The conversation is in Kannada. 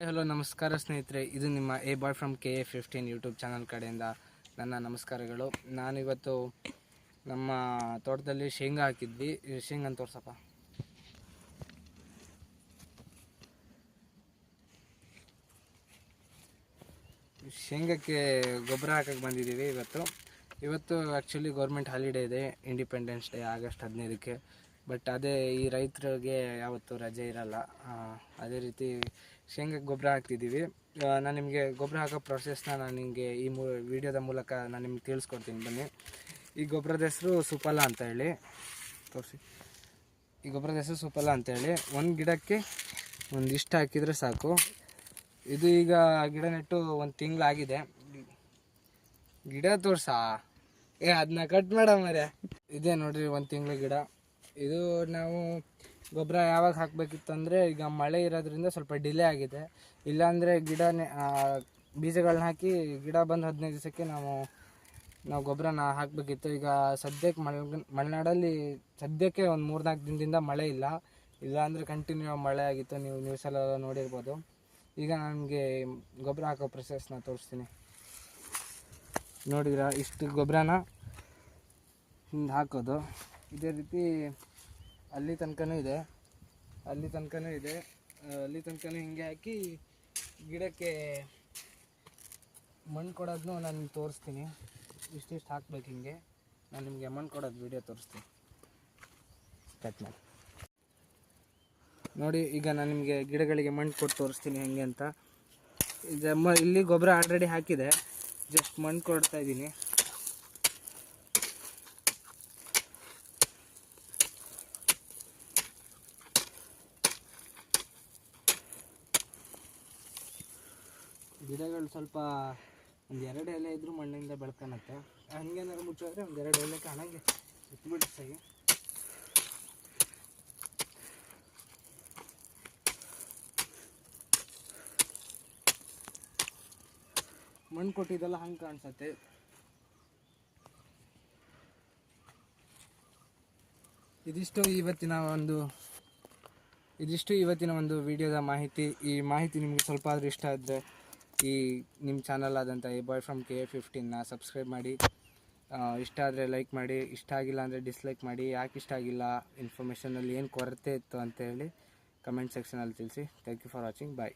ಹಲೋ ನಮಸ್ಕಾರ ಸ್ನೇಹಿತರೆ, ಇದು ನಿಮ್ಮ a boy from KA15 YouTube channel ಕಡೆಯಿಂದ ನನ್ನ ನಮಸ್ಕಾರಗಳು. ನಾನಿವತ್ತು ನಮ್ಮ ತೋಟದಲ್ಲಿ ಶೇಂಗಾ ಹಾಕಿದ್ವಿ. ಶೇಂಗಾ ತೋರ್ಸಪ್ಪ. ಶೇಂಗಕ್ಕೆ ಗೊಬ್ಬರ ಹಾಕಕ್ಕೆ ಬಂದಿದ್ದೀವಿ. ಇವತ್ತು ಆ್ಯಕ್ಚುಲಿ ಗೌರ್ಮೆಂಟ್ ಹಾಲಿಡೇ ಇದೆ, ಇಂಡಿಪೆಂಡೆನ್ಸ್ ಡೇ ಆಗಸ್ಟ್ 15ಕ್ಕೆ. ಬಟ್ ಅದೇ ಈ ರೈತರಿಗೆ ಯಾವತ್ತೂ ರಜೆ ಇರಲ್ಲ. ಅದೇ ರೀತಿ ಶೇಂಗಕ್ಕೆ ಗೊಬ್ಬರ ಹಾಕ್ತಿದ್ದೀವಿ. ನಾನು ನಿಮಗೆ ಗೊಬ್ಬರ ಹಾಕೋ ಪ್ರೊಸೆಸ್ನ ನಾನು ನಿಮಗೆ ಈ ವಿಡಿಯೋದ ಮೂಲಕ ನಾನು ನಿಮ್ಗೆ ತಿಳಿಸ್ಕೊಡ್ತೀನಿ. ಬನ್ನಿ. ಈ ಗೊಬ್ಬರದ ಹೆಸರು ಸುಫಲ ಅಂತ ಹೇಳಿ ತೋರಿಸಿ. ಈ ಗೊಬ್ಬರದ ಹೆಸರು ಸುಫಲ ಅಂತೇಳಿ ಒಂದು ಗಿಡಕ್ಕೆ ಒಂದಿಷ್ಟು ಹಾಕಿದರೆ ಸಾಕು. ಇದು ಈಗ ಗಿಡ ನೆಟ್ಟು ಒಂದು ತಿಂಗಳಾಗಿದೆ. ಗಿಡ ತೋರ್ಸಾ ಅದನ್ನ ಕಟ್ ಮಾಡ ಮರೆ. ಇದೇ ನೋಡ್ರಿ, ಒಂದು ತಿಂಗಳ ಗಿಡ. ಇದು ನಾವು ಗೊಬ್ಬರ ಯಾವಾಗ ಹಾಕಬೇಕಿತ್ತಂದರೆ, ಈಗ ಮಳೆ ಇರೋದ್ರಿಂದ ಸ್ವಲ್ಪ ಡಿಲೇ ಆಗಿದೆ. ಇಲ್ಲಾಂದರೆ ಬೀಜಗಳನ್ನ ಹಾಕಿ ಗಿಡ ಬಂದು 15 ದಿವಸಕ್ಕೆ ನಾವು ಗೊಬ್ಬರನ ಹಾಕಬೇಕಿತ್ತು. ಈಗ ಸದ್ಯಕ್ಕೆ ಮಲೆನಾಡಲ್ಲಿ ಸದ್ಯಕ್ಕೆ ಒಂದು 3-4 ದಿನದಿಂದ ಮಳೆ ಇಲ್ಲ. ಇಲ್ಲಾಂದರೆ ಕಂಟಿನ್ಯೂ ಮಳೆ ಆಗಿತ್ತು, ನೀವು ನ್ಯೂಸಲ್ಲೆಲ್ಲ ನೋಡಿರ್ಬೋದು. ಈಗ ನನಗೆ ಗೊಬ್ಬರ ಹಾಕೋ ಪ್ರೊಸೆಸ್ನ ತೋರಿಸ್ತೀನಿ. ನೋಡಿದ್ರ, ಇಷ್ಟು ಗೊಬ್ಬರನ ಹಿಂಗೆ ಹಾಕೋದು. ಇದೇ ರೀತಿ ಅಲ್ಲಿ ತನಕನೂ ಇದೆ, ಅಲ್ಲಿ ತನಕನೂ ಹಿಂಗೆ ಹಾಕಿ ಗಿಡಕ್ಕೆ ಮಣ್ಣು ಕೊಡೋದನ್ನು ನಾನು ತೋರಿಸ್ತೀನಿ. ಇಷ್ಟಿಷ್ಟು ಹಾಕ್ಬೇಕು. ಹಿಂಗೆ ನಾನು ನಿಮಗೆ ಮಣ್ಣು ಕೊಡೋದು ವಿಡಿಯೋ ತೋರಿಸ್ತೀನಿ. ಕಟ್ ಮಾಡಿ ನೋಡಿ. ಈಗ ನಾನು ನಿಮಗೆ ಗಿಡಗಳಿಗೆ ಮಣ್ಣು ಕೊಟ್ಟು ತೋರಿಸ್ತೀನಿ ಹೆಂಗೆ ಅಂತ. ಇಲ್ಲಿ ಗೊಬ್ಬರ ಆಲ್ರೆಡಿ ಹಾಕಿದೆ, ಜಸ್ಟ್ ಮಣ್ಣು ಕೊಡ್ತಾ ಇದ್ದೀನಿ. ಗಿಡಗಳು ಸ್ವಲ್ಪ ಒಂದು 2 ಎಲೆ ಇದ್ರೂ ಮಣ್ಣಿಂದ ಬೆಳ್ಕೊಳತ್ತೆ. ಹಂಗೇನಾದ್ರು ಮುಚ್ಚೋದ್ರೆ ಒಂದು 2 ಎಲೆ ಕಾಣಂಗೆ ಇಟ್ಬಿಟ್ಟು ಸರಿ. ಮಣ್ಣು ಕೊಟ್ಟಿದ್ದೆಲ್ಲ ಹಂಗೆ ಕಾಣಿಸುತ್ತೆ. ಇದಿಷ್ಟು ಇವತ್ತಿನ ಒಂದು ವಿಡಿಯೋದ ಮಾಹಿತಿ. ಈ ಮಾಹಿತಿ ನಿಮಗೆ ಸ್ವಲ್ಪ ಆದರೂ ಇಷ್ಟ ಆದರೆ ನಿಮ್ಮ ಚಾನಲ್ ಆದಂಥ ಎ ಬಾಯ್ ಫ್ರಮ್ KA15ನ ಸಬ್ಸ್ಕ್ರೈಬ್ ಮಾಡಿ. ಇಷ್ಟ ಆದರೆ ಲೈಕ್ ಮಾಡಿ, ಇಷ್ಟ ಆಗಿಲ್ಲ ಅಂದರೆ ಡಿಸ್ಲೈಕ್ ಮಾಡಿ. ಯಾಕೆ ಇಷ್ಟ ಆಗಿಲ್ಲ, ಇನ್ಫಾರ್ಮೇಷನಲ್ಲಿ ಏನು ಕೊರತೆ ಇತ್ತು ಅಂತೇಳಿ ಕಮೆಂಟ್ ಸೆಕ್ಷನಲ್ಲಿ ತಿಳಿಸಿ. Thank you for watching. Bye.